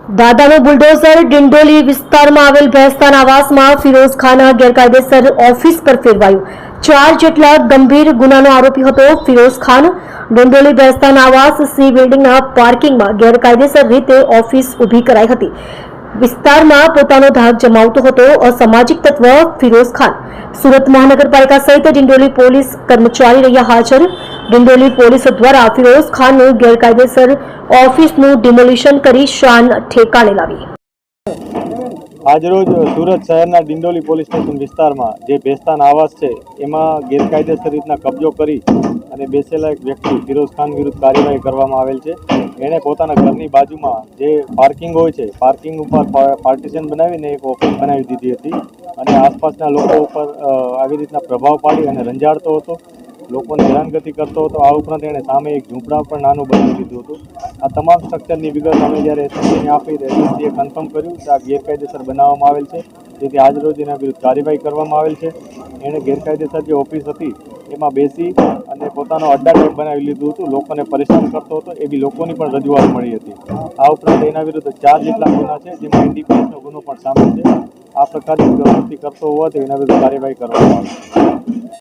દાદાનું બુલડોઝર ડિંડોલી વિસ્તારમાં આવેલ ભેસ્તાન આવાસમાં ફિરોઝ ખાનના ગેરકાયદેસર ઓફિસ પર ફેરવાયું। 4 જેટલા ગંભીર ગુનાનો આરોપી હતો ફિરોઝ ખાન। ડિંડોલી ભેસ્તાન આવાસ સી બિલ્ડિંગના પાર્કિંગમાં ગેરકાયદેસર રીતે ઓફિસ ઊભી કરાઈ હતી। વિસ્તારમાં પોતાનો ધાક જમાવતો હતો અસામાજિક તત્વ ફિરોઝ ખાન। સુરત મહાનગરપાલિકા સહિત ડિંડોલી પોલીસ કર્મચારી રહ્યા હાજર। ડિંડોલી પોલીસ દ્વારા ફિરોઝ ખાનનું ગેરકાયદેસર ઓફિસનું ડિમોલિશન કરી શાન ઠેકાણે લાવી। આજરોજ સુરત શહેરના ડિંડોલી પોલીસ સ્ટેશન વિસ્તારમાં જે ભેસ્તાન આવાસ છે એમાં ગેરકાયદેસર રીતના કબજો કરી અને બેસેલા એક વ્યક્તિ ફિરોઝ ખાન વિરુદ્ધ કાર્યવાહી કરવામાં આવેલ છે। એણે પોતાના ઘરની બાજુમાં જે પાર્કિંગ હોય છે પાર્કિંગ ઉપર પાર્ટીશન બનાવીને એક ઓફિસ બનાવી દીધી હતી અને આસપાસના લોકો ઉપર આવી રીતના પ્રભાવ પાડી અને રંજાડતો હતો, લોકોને હેરાનગતિ કરતો હતો। આ ઉપરાંત એણે સામે એક ઝૂંપડા પણ નાનું બનાવી દીધું હતું। આ તમામ સ્ટ્રક્ચરની વિગત અમે જ્યારે એસએસજીને આપી એસએસજીએ કન્ફર્મ કર્યું કે આ ગેરકાયદેસર બનાવવામાં આવેલ છે, જેથી આજરોજ એના વિરુદ્ધ કાર્યવાહી કરવામાં આવેલ છે। એણે ગેરકાયદેસર જે ઓફિસ હતી એમાં બેસી અને પોતાનો અડ્ડા ટાઈપ બનાવી લીધું હતું, લોકોને પરેશાન કરતો હતો, એવી લોકોની પણ રજૂઆત મળી હતી। આ ઉપરાંત એના વિરુદ્ધ 4 જેટલા ગુના છે, જેમાં એનડીપીએસનો ગુનો પણ સામેલ છે। આ પ્રકારની પ્રવૃત્તિ કરતો હોવાથી એના વિરુદ્ધ કાર્યવાહી કરવામાં આવશે।